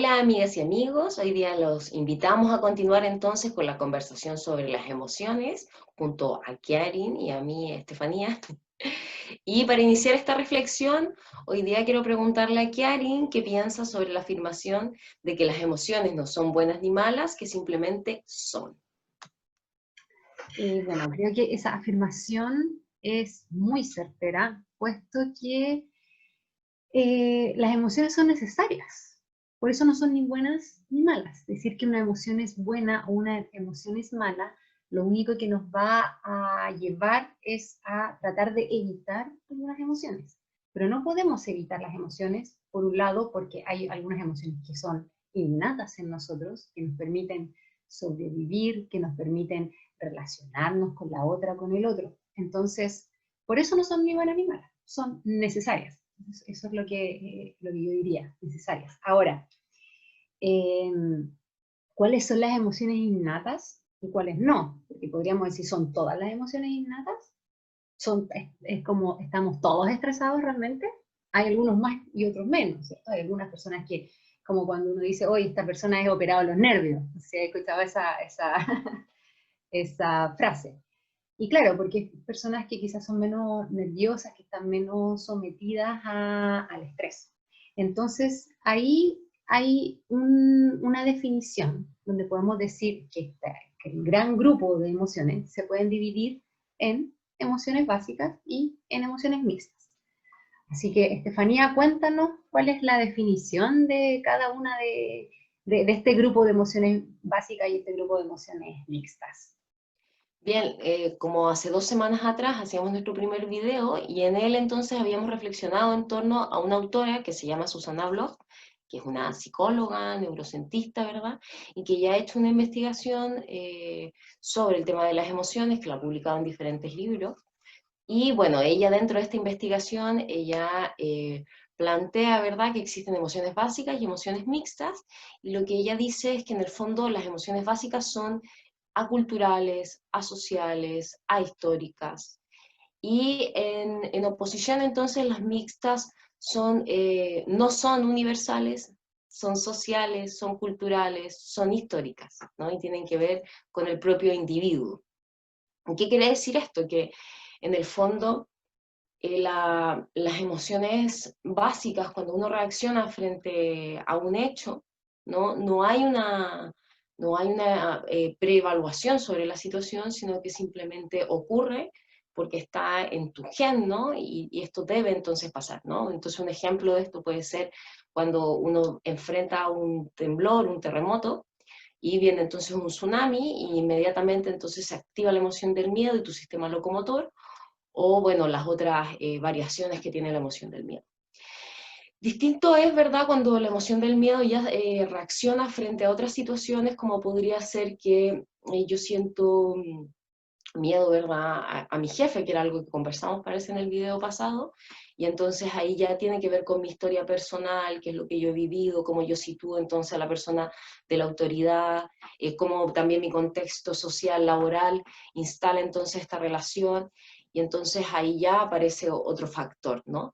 Hola amigas y amigos, hoy día los invitamos a continuar entonces con la conversación sobre las emociones junto a Kiarin y a mí, Estefanía. Y para iniciar esta reflexión, hoy día quiero preguntarle a Kiarin qué piensa sobre la afirmación de que las emociones no son buenas ni malas, que simplemente son. Bueno, creo que esa afirmación es muy certera, puesto que las emociones son necesarias. Por eso no son ni buenas ni malas. Decir que una emoción es buena o una emoción es mala, lo único que nos va a llevar es a tratar de evitar algunas emociones. Pero no podemos evitar las emociones, por un lado, porque hay algunas emociones que son innatas en nosotros, que nos permiten sobrevivir, que nos permiten relacionarnos con la otra, con el otro. Entonces, por eso no son ni buenas ni malas, son necesarias. Eso es lo que yo diría, necesarias. Ahora, eh, ¿cuáles son las emociones innatas y cuáles no? Porque podríamos decir, ¿son todas las emociones innatas? Es como, ¿estamos todos estresados realmente? Hay algunos más y otros menos, ¿cierto? Hay algunas personas que, como cuando uno dice, oye, esta persona es operado de los nervios. No sé si he escuchado esa frase. Y claro, porque hay personas que quizás son menos nerviosas, que están menos sometidas al estrés. Entonces, ahí hay una definición donde podemos decir que el gran grupo de emociones se pueden dividir en emociones básicas y en emociones mixtas. Así que, Estefanía, cuéntanos cuál es la definición de cada una de este grupo de emociones básicas y este grupo de emociones mixtas. Bien, como hace 2 semanas atrás hacíamos nuestro primer video y en él entonces habíamos reflexionado en torno a una autora que se llama Susana Bloch, que es una psicóloga, neurocientista, ¿verdad? Y que ya ha hecho una investigación sobre el tema de las emociones, que la ha publicado en diferentes libros. Y bueno, ella dentro de esta investigación, ella plantea, ¿verdad?, que existen emociones básicas y emociones mixtas, y lo que ella dice es que en el fondo las emociones básicas son aculturales, asociales, ahistóricas. Y en oposición entonces las mixtas son, no son universales, son sociales, son culturales, son históricas, ¿no? Y tienen que ver con el propio individuo. ¿Qué quiere decir esto? Que en el fondo las emociones básicas, cuando uno reacciona frente a un hecho, no hay una preevaluación sobre la situación, sino que simplemente ocurre porque está en tu gen, ¿no? Y esto debe entonces pasar, ¿no? Entonces un ejemplo de esto puede ser cuando uno enfrenta un temblor, un terremoto, y viene entonces un tsunami, y inmediatamente entonces se activa la emoción del miedo y tu sistema locomotor, o bueno, las otras variaciones que tiene la emoción del miedo. Distinto es, ¿verdad?, cuando la emoción del miedo ya reacciona frente a otras situaciones, como podría ser que yo siento miedo, ¿verdad?, a mi jefe, que era algo que conversamos, parece, en el video pasado, y entonces ahí ya tiene que ver con mi historia personal, qué es lo que yo he vivido, cómo yo sitúo entonces a la persona de la autoridad, cómo también mi contexto social, laboral, instala entonces esta relación, y entonces ahí ya aparece otro factor, ¿no?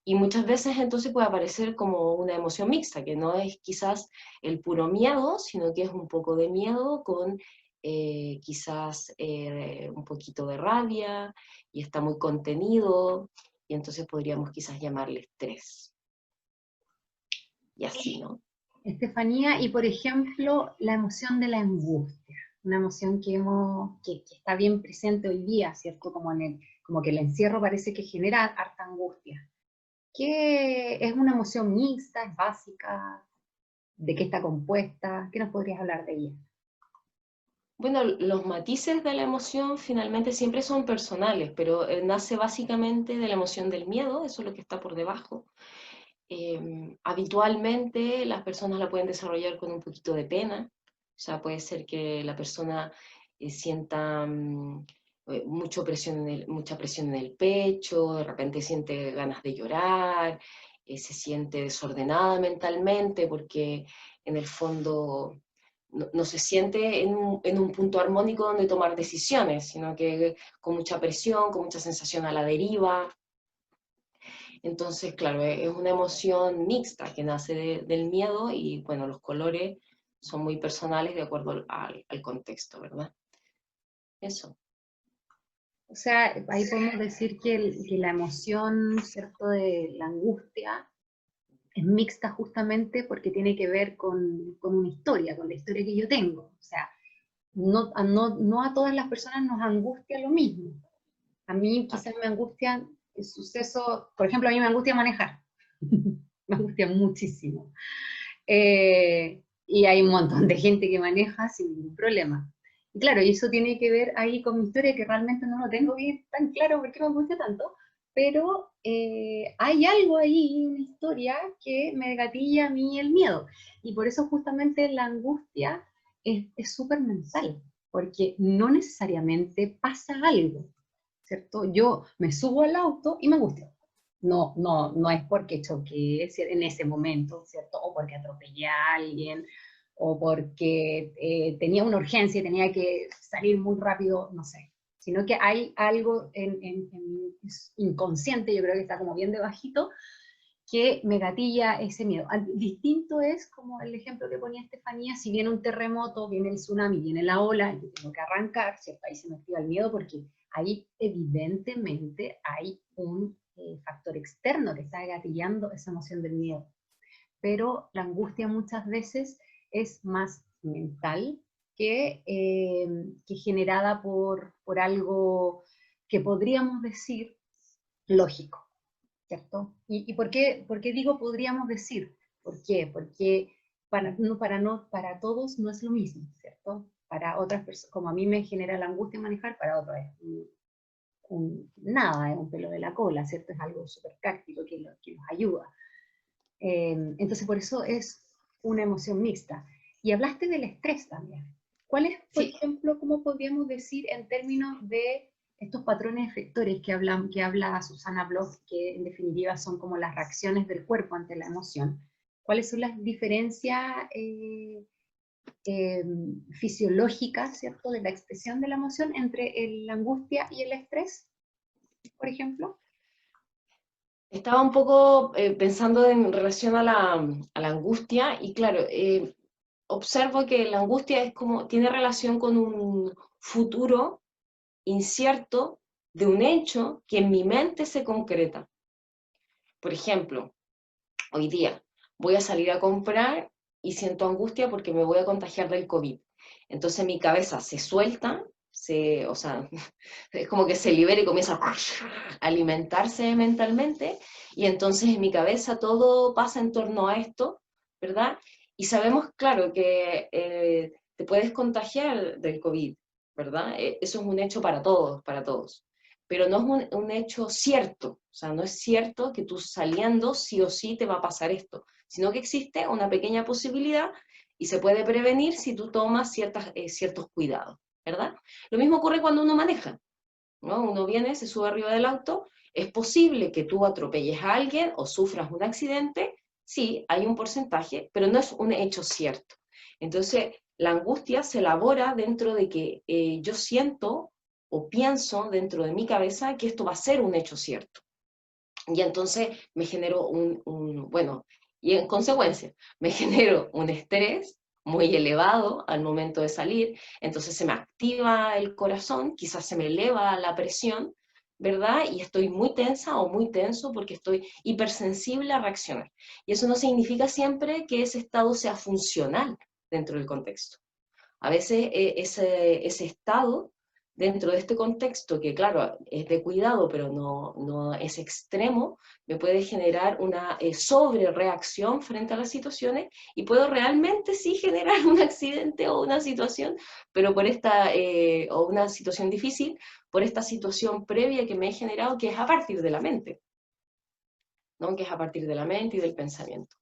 Y muchas veces entonces puede aparecer como una emoción mixta, que no es quizás el puro miedo, sino que es un poco de miedo con quizás un poquito de rabia, y está muy contenido, y entonces podríamos quizás llamarle estrés. Y así, ¿no? Estefanía, y por ejemplo, la emoción de la angustia, una emoción que está bien presente hoy día, ¿cierto? Como que el encierro parece que genera harta angustia. ¿Qué es una emoción mixta, es básica? ¿De qué está compuesta? ¿Qué nos podrías hablar de ella? Bueno, los matices de la emoción finalmente siempre son personales, pero nace básicamente de la emoción del miedo, eso es lo que está por debajo. Habitualmente las personas la pueden desarrollar con un poquito de pena, o sea, puede ser que la persona sienta mucha presión en el pecho, de repente siente ganas de llorar, se siente desordenada mentalmente porque en el fondo no se siente en un punto armónico donde tomar decisiones, sino que con mucha presión, con mucha sensación a la deriva. Entonces, claro, es una emoción mixta que nace del miedo y, bueno, los colores son muy personales de acuerdo al contexto, ¿verdad? Eso. O sea, ahí podemos decir que, que la emoción, ¿cierto?, de la angustia es mixta justamente porque tiene que ver con una historia, con la historia que yo tengo. O sea, no a todas las personas nos angustia lo mismo. A mí Claro. quizás me angustia el suceso, por ejemplo, a mí me angustia manejar. Me angustia muchísimo. Y hay un montón de gente que maneja sin ningún problema. Y claro, y eso tiene que ver ahí con mi historia, que realmente no lo tengo bien tan claro por qué me angustia tanto, pero hay algo ahí, una historia que me gatilla a mí el miedo. Y por eso justamente la angustia es súper mental, porque no necesariamente pasa algo, ¿cierto? Yo me subo al auto y me angustio. No es porque choqué en ese momento, ¿cierto? O porque atropellé a alguien, o porque tenía una urgencia y tenía que salir muy rápido, no sé. Sino que hay algo en mi inconsciente, yo creo que está como bien debajito, que me gatilla ese miedo. Distinto es, como el ejemplo que ponía Estefanía, si viene un terremoto, viene el tsunami, viene la ola, yo tengo que arrancar, ¿cierto? Ahí se me activa el miedo porque ahí evidentemente hay un factor externo que está gatillando esa emoción del miedo. Pero la angustia muchas veces es más mental que generada por algo que podríamos decir lógico. ¿Cierto? ¿Y por qué digo podríamos decir? ¿Por qué? Porque para todos no es lo mismo, ¿cierto? Para otras personas, como a mí me genera la angustia manejar, para otros es nada, es un pelo de la cola, ¿cierto? Es algo súper práctico que nos ayuda. Entonces, por eso es una emoción mixta. Y hablaste del estrés también. ¿Cuál es, por Sí, ejemplo, cómo podríamos decir en términos de estos patrones efectores que habla Susana Bloch, que en definitiva son como las reacciones del cuerpo ante la emoción? ¿Cuáles son las diferencias fisiológicas, ¿cierto?, de la expresión de la emoción entre la angustia y el estrés, por ejemplo? estaba un poco pensando en relación a la angustia y claro, observo que la angustia es como, tiene relación con un futuro incierto de un hecho que en mi mente se concreta. Por ejemplo, hoy día voy a salir a comprar y siento angustia porque me voy a contagiar del COVID. Entonces mi cabeza se suelta, o sea, es como que se libera y comienza a alimentarse mentalmente, y entonces en mi cabeza todo pasa en torno a esto, ¿verdad? Y sabemos, claro, que te puedes contagiar del COVID, ¿verdad? Eso es un hecho para todos, para todos. Pero no es un hecho cierto, o sea, no es cierto que tú saliendo sí o sí te va a pasar esto, sino que existe una pequeña posibilidad y se puede prevenir si tú tomas ciertos cuidados, ¿verdad? Lo mismo ocurre cuando uno maneja, ¿no? Uno viene, se sube arriba del auto, es posible que tú atropelles a alguien o sufras un accidente, sí, hay un porcentaje, pero no es un hecho cierto. Entonces, la angustia se elabora dentro de que yo siento o pienso dentro de mi cabeza que esto va a ser un hecho cierto. Y entonces me genero bueno, y en consecuencia, me genero un estrés muy elevado al momento de salir, entonces se me activa el corazón, quizás se me eleva la presión, ¿verdad? Y estoy muy tensa o muy tenso porque estoy hipersensible a reaccionar. Y eso no significa siempre que ese estado sea funcional dentro del contexto. A veces ese estado, dentro de este contexto, que claro, es de cuidado, pero no es extremo, me puede generar una sobrereacción frente a las situaciones y puedo realmente sí generar un accidente o una situación, pero o una situación difícil, por esta situación previa que me he generado, que es a partir de la mente, ¿no? Que es a partir de la mente y del pensamiento.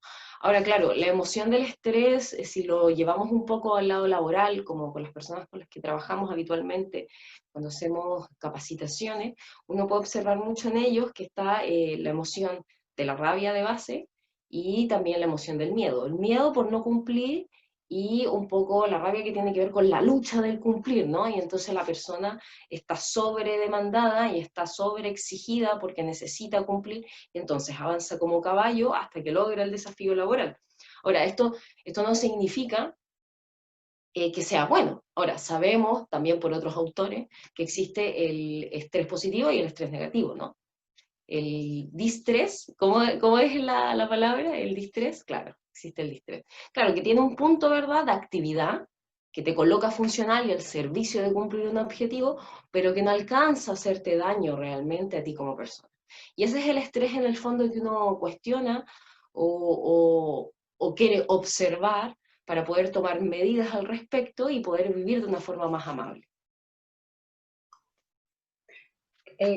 Ahora, claro, la emoción del estrés, si lo llevamos un poco al lado laboral, como con las personas con las que trabajamos habitualmente, cuando hacemos capacitaciones, uno puede observar mucho en ellos que está la emoción de la rabia de base y también la emoción del miedo. El miedo por no cumplir y un poco la rabia que tiene que ver con la lucha del cumplir, ¿no? Y entonces la persona está sobredemandada y está sobreexigida porque necesita cumplir, y entonces avanza como caballo hasta que logra el desafío laboral. Ahora, esto no significa que sea bueno. Ahora, sabemos también por otros autores que existe el estrés positivo y el estrés negativo, ¿no? El distrés, ¿cómo es la palabra? El distrés, claro, existe el distrés. Claro, que tiene un punto, ¿verdad?, de actividad, que te coloca funcional y al servicio de cumplir un objetivo, pero que no alcanza a hacerte daño realmente a ti como persona. Y ese es el estrés en el fondo que uno cuestiona o quiere observar para poder tomar medidas al respecto y poder vivir de una forma más amable.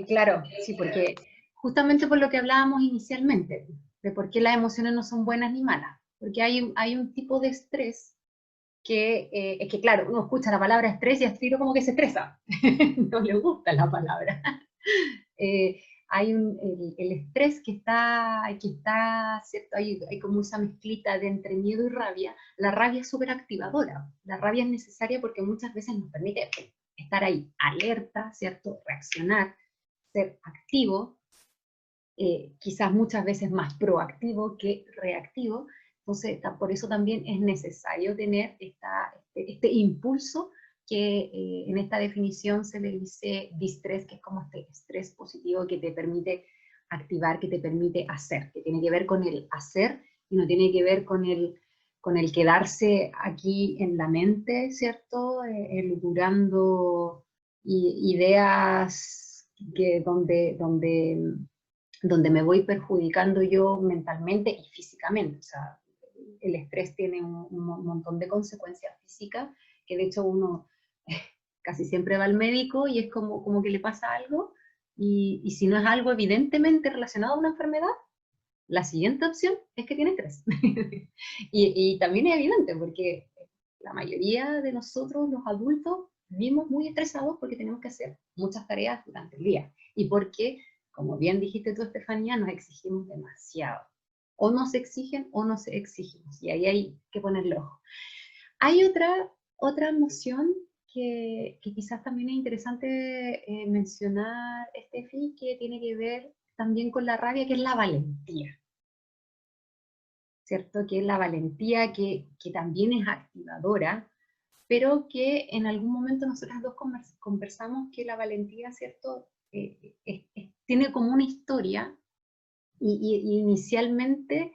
Claro, sí, porque justamente por lo que hablábamos inicialmente, de por qué las emociones no son buenas ni malas, porque hay un tipo de estrés que, es que claro, uno escucha la palabra estrés y al tiro como que se estresa, no le gusta la palabra. Hay el estrés ¿cierto? Hay como esa mezclita de entre miedo y rabia. La rabia es súper activadora, la rabia es necesaria porque muchas veces nos permite estar ahí alerta, ¿cierto? Reaccionar, ser activo, quizás muchas veces más proactivo que reactivo. Entonces, por eso también es necesario tener este impulso que en esta definición se le dice distrés, que es como este estrés positivo que te permite activar, que te permite hacer, que tiene que ver con el hacer y no tiene que ver con el quedarse aquí en la mente, ¿cierto? Elucurando ideas donde me voy perjudicando yo mentalmente y físicamente. O sea, el estrés tiene un montón de consecuencias físicas, que de hecho uno casi siempre va al médico y es como que le pasa algo, y si no es algo evidentemente relacionado a una enfermedad, la siguiente opción es que tiene estrés. y también es evidente, porque la mayoría de nosotros, los adultos, vivimos muy estresados porque tenemos que hacer muchas tareas durante el día. Y porque, como bien dijiste tú, Estefanía, nos exigimos demasiado. O nos exigen o nos exigimos. Y ahí hay que ponerle ojo. Hay otra emoción que quizás también es interesante mencionar, Estefi, que tiene que ver también con la rabia, que es la valentía. ¿Cierto? Que es la valentía que también es activadora, pero que en algún momento nosotras dos conversamos que la valentía, ¿cierto? Tiene como una historia y inicialmente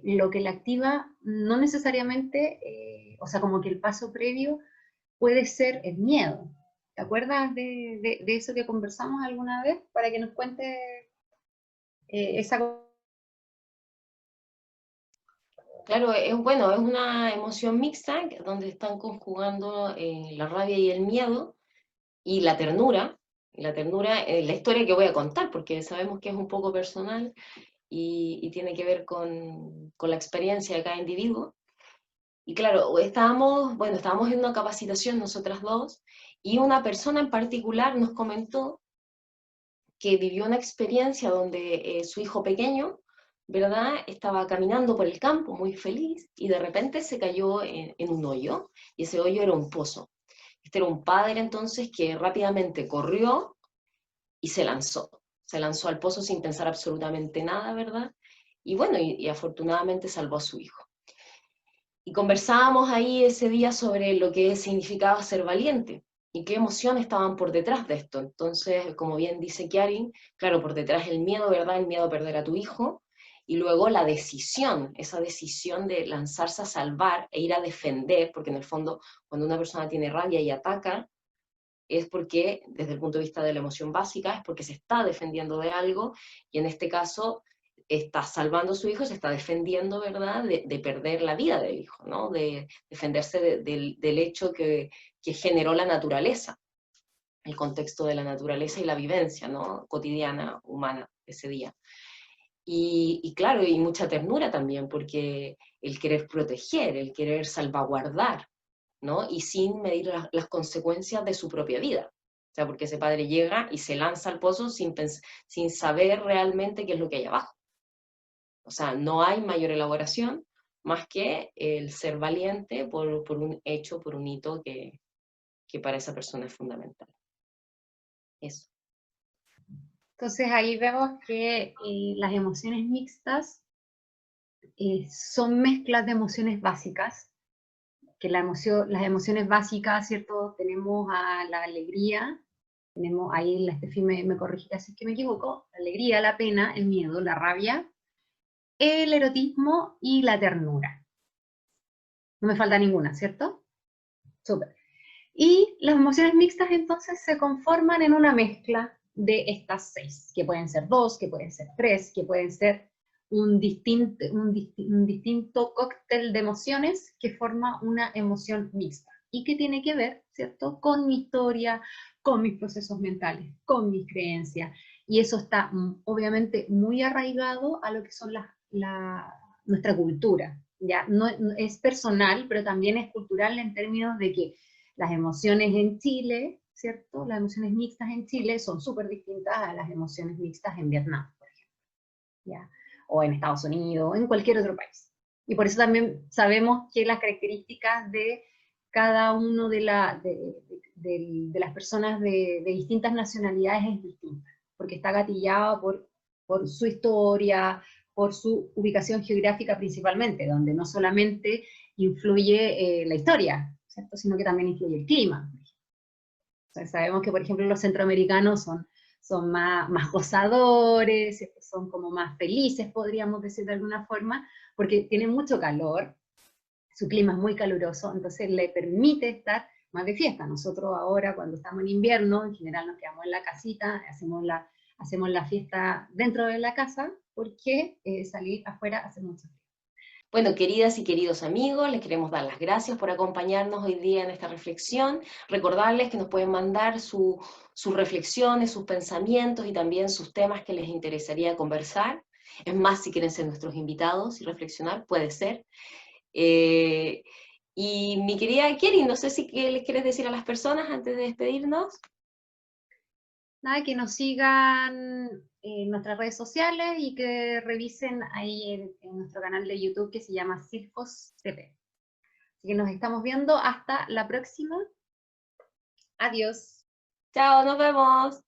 lo que la activa no necesariamente, o sea, como que el paso previo puede ser el miedo. ¿Te acuerdas de eso que conversamos alguna vez? Para que nos cuente esa cosa. Claro, bueno, es una emoción mixta donde están conjugando la rabia y el miedo y la ternura. La ternura, la historia que voy a contar, porque sabemos que es un poco personal y tiene que ver con la experiencia de cada individuo. Y claro, estábamos en una capacitación nosotras dos y una persona en particular nos comentó que vivió una experiencia donde su hijo pequeño, ¿verdad?, estaba caminando por el campo muy feliz y de repente se cayó en un hoyo, y ese hoyo era un pozo. Este era un padre entonces que rápidamente corrió y se lanzó al pozo sin pensar absolutamente nada, ¿verdad? Y bueno, y afortunadamente salvó a su hijo. Y conversábamos ahí ese día sobre lo que significaba ser valiente y qué emociones estaban por detrás de esto. Entonces, como bien dice Chiarin, claro, por detrás el miedo, ¿verdad? El miedo a perder a tu hijo, y luego la decisión, esa decisión de lanzarse a salvar e ir a defender, porque en el fondo, cuando una persona tiene rabia y ataca, es porque, desde el punto de vista de la emoción básica, es porque se está defendiendo de algo, y en este caso está salvando a su hijo, se está defendiendo, ¿verdad?, de perder la vida del hijo, ¿no? De defenderse del hecho que generó la naturaleza, el contexto de la naturaleza y la vivencia, ¿no?, cotidiana, humana, ese día. Y claro, y mucha ternura también, porque el querer proteger, el querer salvaguardar, ¿no? Y sin medir las consecuencias de su propia vida. O sea, porque ese padre llega y se lanza al pozo sin saber realmente qué es lo que hay abajo. O sea, no hay mayor elaboración, más que el ser valiente por un hecho, por un hito que para esa persona es fundamental. Eso. Entonces ahí vemos que las emociones mixtas son mezclas de emociones básicas, que las emociones básicas, ¿cierto? Tenemos a la alegría, tenemos ahí, la Estefi me corregirá si es que me equivoco, la alegría, la pena, el miedo, la rabia, el erotismo y la ternura. No me falta ninguna, ¿cierto? Súper. Y las emociones mixtas entonces se conforman en una mezcla de estas 6, que pueden ser 2, que pueden ser 3, que pueden ser un distinto cóctel de emociones que forma una emoción mixta y que tiene que ver, ¿cierto?, con mi historia, con mis procesos mentales, con mis creencias, y eso está obviamente muy arraigado a lo que son nuestra cultura, ¿ya? No es personal, pero también es cultural en términos de que las emociones en Chile, ¿cierto? Las emociones mixtas en Chile son súper distintas a las emociones mixtas en Vietnam, por ejemplo, ¿ya? O en Estados Unidos, o en cualquier otro país. Y por eso también sabemos que las características de cada uno de las personas de distintas nacionalidades es distinta, porque está gatillado por su historia, por su ubicación geográfica principalmente, donde no solamente influye la historia, ¿cierto?, sino que también influye el clima. O sea, sabemos que, por ejemplo, los centroamericanos son más gozadores, ¿cierto?, son como más felices, podríamos decir de alguna forma, porque tienen mucho calor, su clima es muy caluroso, entonces le permite estar más de fiesta. Nosotros ahora, cuando estamos en invierno, en general nos quedamos en la casita, hacemos la fiesta dentro de la casa, porque salir afuera hace mucho frío. Bueno, queridas y queridos amigos, les queremos dar las gracias por acompañarnos hoy día en esta reflexión. Recordarles que nos pueden mandar sus reflexiones, sus pensamientos y también sus temas que les interesaría conversar. Es más, si quieren ser nuestros invitados y reflexionar, puede ser. Y mi querida Keri, no sé si les quieres decir a las personas antes de despedirnos. Nada, que nos sigan en nuestras redes sociales y que revisen ahí en nuestro canal de YouTube que se llama Silfos TV. Así que nos estamos viendo hasta la próxima. Adiós. Chao, nos vemos.